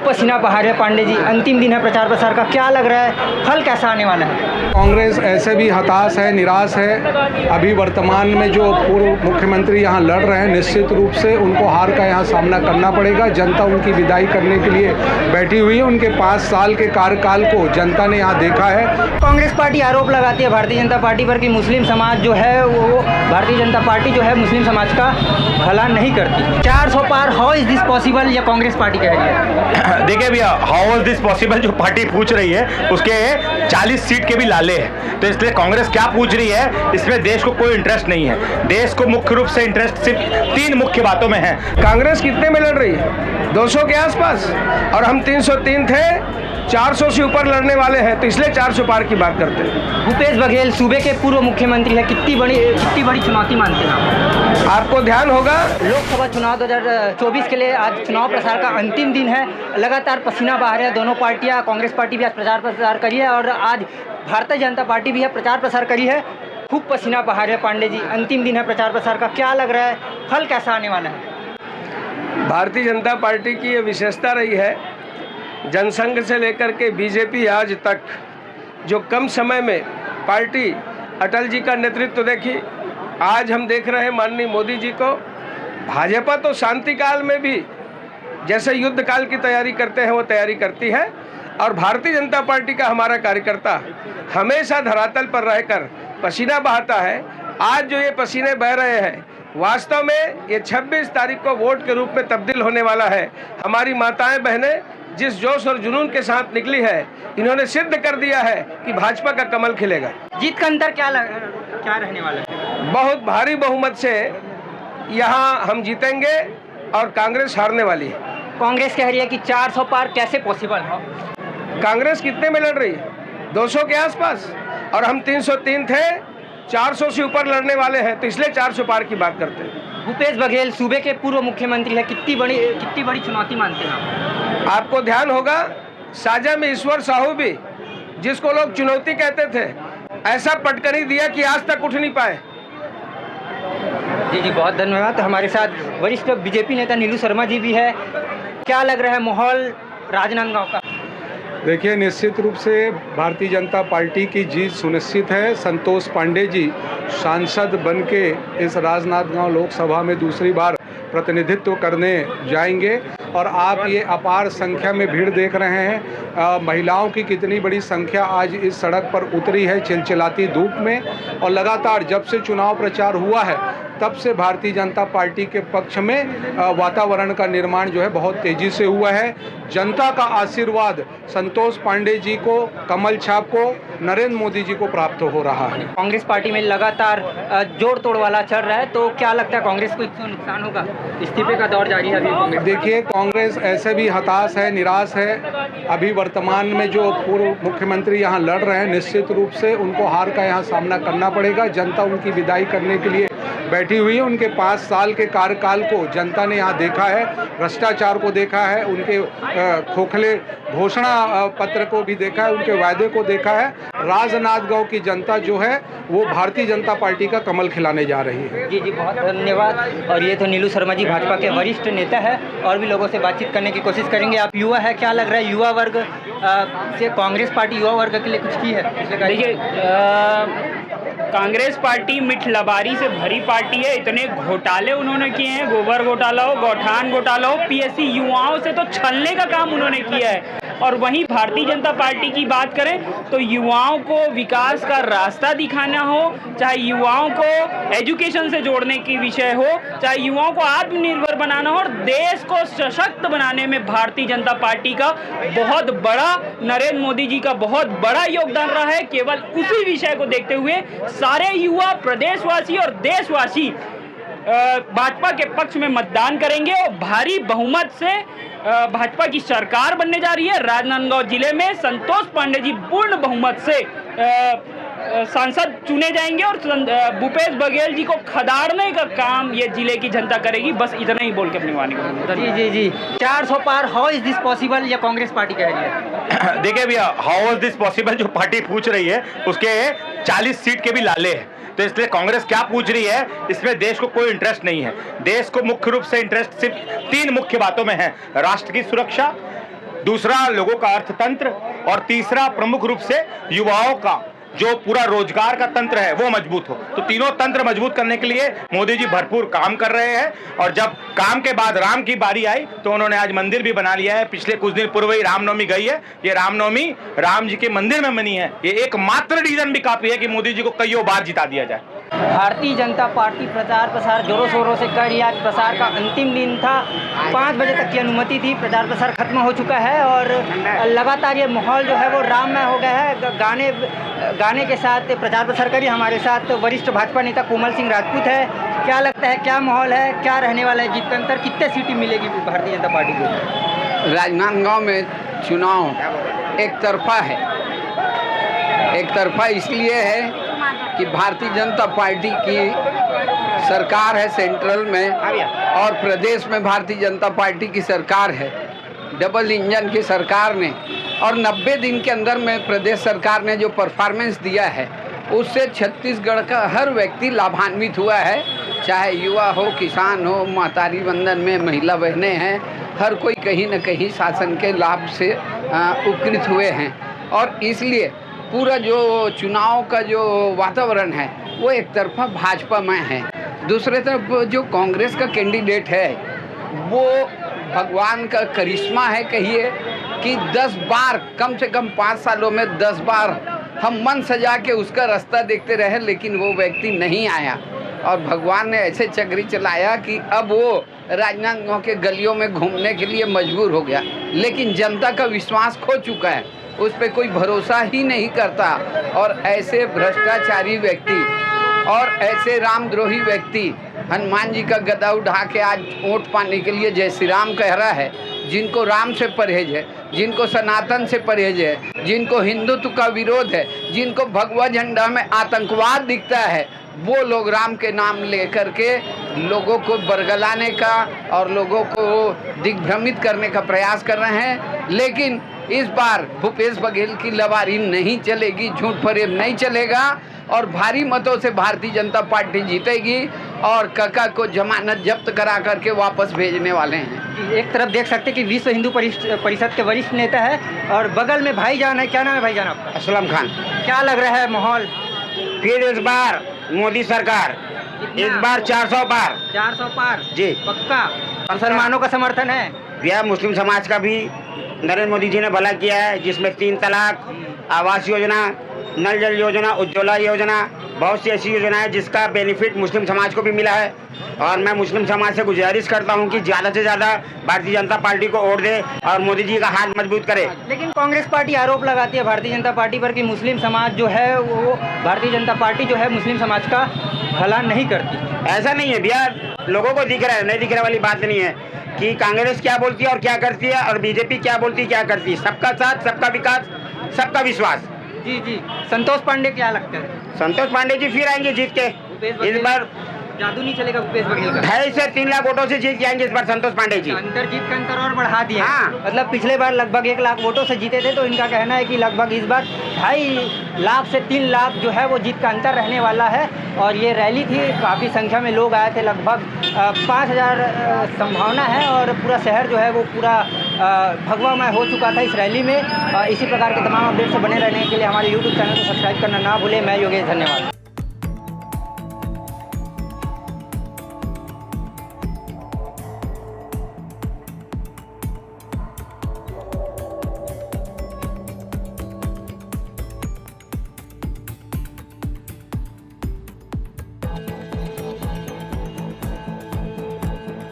पसीना बहा रहे हैं पांडे जी, अंतिम दिन है प्रचार प्रसार का, क्या लग रहा है फल कैसा आने वाला है? कांग्रेस ऐसे भी हताश है, निराश है। अभी वर्तमान में जो पूर्व मुख्यमंत्री यहाँ लड़ रहे हैं, निश्चित रूप से उनको हार का यहाँ सामना करना पड़ेगा। जनता उनकी विदाई करने के लिए बैठी हुई है। उनके 5 साल के कार्यकाल को जनता ने यहाँ देखा है। कांग्रेस पार्टी आरोप लगाती है भारतीय जनता पार्टी पर कि मुस्लिम समाज जो है वो भारतीय जनता पार्टी जो है मुस्लिम समाज का भला नहीं करती। 400 पार, हाउ इज दिस पॉसिबल, या कांग्रेस पार्टी कह रही है? देखिए भैया, हाउ इज दिस पॉसिबल जो पार्टी पूछ रही है उसके 40 सीट के भी लाले हैं, तो इसलिए कांग्रेस क्या पूछ रही है इसमें देश को कोई इंटरेस्ट नहीं है। देश को मुख्य रूप से इंटरेस्ट सिर्फ 3 मुख्य बातों में है। कांग्रेस कितने में लड़ रही है? 200 के आसपास, और हम 303 थे, 400 से ऊपर लड़ने वाले हैं, तो इसलिए 400 पार की बात करते हैं। भूपेश बघेल सूबे के पूर्व मुख्यमंत्री है, कितनी बड़ी चुनौती मानते हैं आप? आपको ध्यान होगा, लोकसभा चुनाव 2024 के लिए आज चुनाव प्रचार का अंतिम दिन है। लगातार पसीना बहा रहे हैं दोनों पार्टियां। कांग्रेस पार्टी भी आज प्रचार प्रसार करी है और आज भारतीय जनता पार्टी भी है प्रचार प्रसार करी है। खूब पसीना बहा रहे हैं पांडे जी, अंतिम दिन है प्रचार प्रसार का, क्या लग रहा है फल कैसा आने वाला है? भारतीय जनता पार्टी की ये विशेषता रही है, जनसंघ से लेकर के बीजेपी आज तक, जो कम समय में पार्टी अटल जी का नेतृत्व देखी, आज हम देख रहे हैं माननीय मोदी जी को। भाजपा तो शांति काल में भी जैसे युद्ध काल की तैयारी करते हैं वो तैयारी करती है, और भारतीय जनता पार्टी का हमारा कार्यकर्ता हमेशा धरातल पर रहकर पसीना बहाता है। आज जो ये पसीने बह रहे हैं, वास्तव में ये 26 तारीख को वोट के रूप में तब्दील होने वाला है। हमारी माताएं बहनें जिस जोश और जुनून के साथ निकली है, इन्होंने सिद्ध कर दिया है कि भाजपा का कमल खिलेगा। जीत का अंतर क्या रहने वाला है? बहुत भारी बहुमत से यहाँ हम जीतेंगे और कांग्रेस हारने वाली है। कांग्रेस कह रही है कि 400 पार कैसे पॉसिबल हो? कांग्रेस कितने में लड़ रही है? 200 के आसपास, और हम 303 थे, 400 से ऊपर लड़ने वाले हैं, तो इसलिए 400 पार की बात करते हैं। भूपेश बघेल सूबे के पूर्व मुख्यमंत्री है, कितनी बड़ी चुनौती मानते हैं आप? आपको ध्यान होगा, साजा में ईश्वर साहू भी, जिसको लोग चुनौती कहते थे, ऐसा पटकनी दिया कि आज तक उठ नहीं पाए। जी बहुत धन्यवाद। हमारे साथ वरिष्ठ बीजेपी नेता नीलू शर्मा जी भी है। क्या लग रहा है माहौल राजनांदगांव का? देखिए, निश्चित रूप से भारतीय जनता पार्टी की जीत सुनिश्चित है। संतोष पांडे जी सांसद बन के इस राजनांदगांव लोकसभा में दूसरी बार प्रतिनिधित्व करने जाएंगे, और आप ये अपार संख्या में भीड़ देख रहे हैं। महिलाओं की कितनी बड़ी संख्या आज इस सड़क पर उतरी है चिलचिलाती धूप में, और लगातार जब से चुनाव प्रचार हुआ है तब से भारतीय जनता पार्टी के पक्ष में वातावरण का निर्माण जो है बहुत तेज़ी से हुआ है। जनता का आशीर्वाद संतोष पांडे जी को, कमल छाप को, नरेंद्र मोदी जी को प्राप्त हो रहा है। कांग्रेस पार्टी में लगातार जोड़ तोड़ वाला चल रहा है, तो क्या लगता है कांग्रेस को इससे नुकसान होगा? इस्तीफे का दौर जारी है अभी। देखिए, कांग्रेस ऐसे भी हताश है, निराश है। अभी वर्तमान में जो पूर्व मुख्यमंत्री यहाँ लड़ रहे हैं, निश्चित रूप से उनको हार का यहाँ सामना करना पड़ेगा। जनता उनकी विदाई करने के लिए बैठी हुई है। उनके 5 साल के कार्यकाल को जनता ने यहाँ देखा है, भ्रष्टाचार को देखा है, उनके खोखले घोषणा पत्र को भी देखा है, उनके वायदे को देखा है। राजनांदगांव की जनता जो है वो भारतीय जनता पार्टी का कमल खिलाने जा रही है। जी बहुत धन्यवाद। और ये तो नीलू शर्मा जी भाजपा के वरिष्ठ नेता है, और भी लोगों से बातचीत करने की कोशिश करेंगे। आप युवा है, क्या लग रहा है युवा वर्ग से कांग्रेस पार्टी युवा वर्ग के लिए कुछ की है? देखिए, कांग्रेस पार्टी मिठलबारी से भरी पार्टी है। इतने घोटाले उन्होंने किए हैं, गोबर घोटाला हो, गौठान घोटाला हो, पीएससी युवाओं से तो छलने का काम उन्होंने किया है। और वहीं भारतीय जनता पार्टी की बात करें तो युवाओं को विकास का रास्ता दिखाना हो, चाहे युवाओं को एजुकेशन से जोड़ने की विषय हो, चाहे युवाओं को आत्मनिर्भर बनाना हो, और देश को सशक्त बनाने में भारतीय जनता पार्टी का बहुत बड़ा, नरेंद्र मोदी जी का बहुत बड़ा योगदान रहा है। केवल उसी विषय को देखते हुए सारे युवा, प्रदेशवासी और देशवासी भाजपा के पक्ष में मतदान करेंगे, और भारी बहुमत से भाजपा की सरकार बनने जा रही है। राजनांदगांव जिले में संतोष पांडे जी पूर्ण बहुमत से सांसद चुने जाएंगे, और भूपेश बघेल जी को खदाड़ने का काम ये जिले की जनता करेगी। बस इतना ही बोल के अपनी वाणी को। जी 400 पार, हाउ इज दिस पॉसिबल, या कांग्रेस पार्टी कह रही है? देखिए भैया, हाउ इज दिस पॉसिबल जो पार्टी पूछ रही है उसके 40 सीट के भी लाले हैं, तो इसलिए कांग्रेस क्या पूछ रही है इसमें देश को कोई इंटरेस्ट नहीं है। देश को मुख्य रूप से इंटरेस्ट सिर्फ 3 मुख्य बातों में है। राष्ट्र की सुरक्षा, दूसरा लोगों का अर्थतंत्र, और तीसरा प्रमुख रूप से युवाओं का जो पूरा रोजगार का तंत्र है वो मजबूत हो। तो तीनों तंत्र मजबूत करने के लिए मोदी जी भरपूर काम कर रहे हैं, और जब काम के बाद राम की बारी आई तो उन्होंने आज मंदिर भी बना लिया है। पिछले कुछ दिन पूर्व ही रामनवमी गई है, ये रामनवमी राम जी के मंदिर में बनी है। ये एकमात्र रीजन भी काफी है कि मोदी जी को कईयों बार जिता दिया जाए। भारतीय जनता पार्टी प्रचार प्रसार जोरों शोरों से कर रही है। आज प्रसार का अंतिम दिन था, 5 बजे तक की अनुमति थी, प्रचार प्रसार खत्म हो चुका है और लगातार ये माहौल जो है वो राममय हो गया है। गाने के साथ प्रचार प्रसार करिए। हमारे साथ वरिष्ठ भाजपा नेता कोमल सिंह राजपूत है। क्या लगता है, क्या माहौल है, क्या रहने वाला है जीत का अंतर, कितने सीटें मिलेगी भारतीय जनता पार्टी को? राजनांदगांव में चुनाव एक तरफा है। एक तरफा इसलिए है कि भारतीय जनता पार्टी की सरकार है सेंट्रल में, और प्रदेश में भारतीय जनता पार्टी की सरकार है। डबल इंजन की सरकार ने, और 90 दिन के अंदर में प्रदेश सरकार ने जो परफॉर्मेंस दिया है उससे छत्तीसगढ़ का हर व्यक्ति लाभान्वित हुआ है। चाहे युवा हो, किसान हो, महतारी बंधन में महिला बहनें हैं, हर कोई कहीं न कहीं शासन के लाभ से उपकृत हुए हैं। और इसलिए पूरा जो चुनाव का जो वातावरण है वो एक तरफा भाजपा में है। दूसरे तरफ जो कांग्रेस का कैंडिडेट है वो भगवान का करिश्मा है, कहिए कि 10 बार, कम से कम 5 सालों में 10 बार हम मन सजा के उसका रास्ता देखते रहे, लेकिन वो व्यक्ति नहीं आया। और भगवान ने ऐसे चक्री चलाया कि अब वो राजनांदगांव के गलियों में घूमने के लिए मजबूर हो गया। लेकिन जनता का विश्वास खो चुका है, उस पर कोई भरोसा ही नहीं करता। और ऐसे भ्रष्टाचारी व्यक्ति और ऐसे रामद्रोही व्यक्ति हनुमान जी का गदा उठा के आज वोट पाने के लिए जय श्री राम कह रहा है, जिनको राम से परहेज है, जिनको सनातन से परहेज है, जिनको हिंदुत्व का विरोध है, जिनको भगवा झंडा में आतंकवाद दिखता है, वो लोग राम के नाम लेकर के लोगों को बरगलाने का और लोगों को दिग्भ्रमित करने का प्रयास कर रहे हैं। लेकिन इस बार भूपेश बघेल की लबारी नहीं चलेगी, झूठ फरेब नहीं चलेगा, और भारी मतों से भारतीय जनता पार्टी जीतेगी और काका को जमानत जब्त करा करके वापस भेजने वाले हैं। एक तरफ देख सकते हैं कि विश्व हिंदू परिषद के वरिष्ठ नेता है और बगल में भाईजान है। क्या नाम है भाईजान आपका? असलम खान। क्या लग रहा है माहौल? फिर इस बार मोदी सरकार, इस बार 400 पार। 400 पार जी, पक्का। मुसलमानों का समर्थन है, यह मुस्लिम समाज का भी नरेंद्र मोदी जी ने भला किया है, जिसमें 3 तलाक, आवास योजना, नल जल योजना, उज्ज्वला योजना, बहुत सी ऐसी योजनाएं जिसका बेनिफिट मुस्लिम समाज को भी मिला है। और मैं मुस्लिम समाज से गुजारिश करता हूं कि ज़्यादा से ज़्यादा भारतीय जनता पार्टी को वोट दे और मोदी जी का हाथ मजबूत करे। लेकिन कांग्रेस पार्टी आरोप लगाती है भारतीय जनता पार्टी पर कि मुस्लिम समाज जो है वो, भारतीय जनता पार्टी जो है मुस्लिम समाज का भला नहीं करती। ऐसा नहीं है भैया, लोगों को दिख रहा है, नहीं दिख रहा वाली बात नहीं है कि कांग्रेस क्या बोलती है और क्या करती है, और बीजेपी क्या बोलती है क्या करती है। सबका साथ, सबका विकास, सबका विश्वास। जी जी। संतोष पांडे क्या लगता है? संतोष पांडे जी फिर आएंगे जीत के। इस बार जादू नहीं चलेगा भूपेश बघेल का? 2.5 से 3 लाख वोटों से जीत जाएंगे इस बार संतोष पांडे जी। अंतर जीत का अंतर और बढ़ा दिया। हाँ। मतलब पिछले बार लगभग 1 लाख वोटों से जीते थे, तो इनका कहना है कि लगभग इस बार 2.5 लाख से 3 लाख जो है वो जीत का अंतर रहने वाला है। और ये रैली थी, काफ़ी संख्या में लोग आए थे, लगभग 5000 संभावना है, और पूरा शहर जो है वो पूरा भगवामय हो चुका था इस रैली में। इसी प्रकार के तमाम अपडेट से बने रहने के लिए हमारे YouTube चैनल को सब्सक्राइब करना ना भूलें। मैं योगेश, धन्यवाद।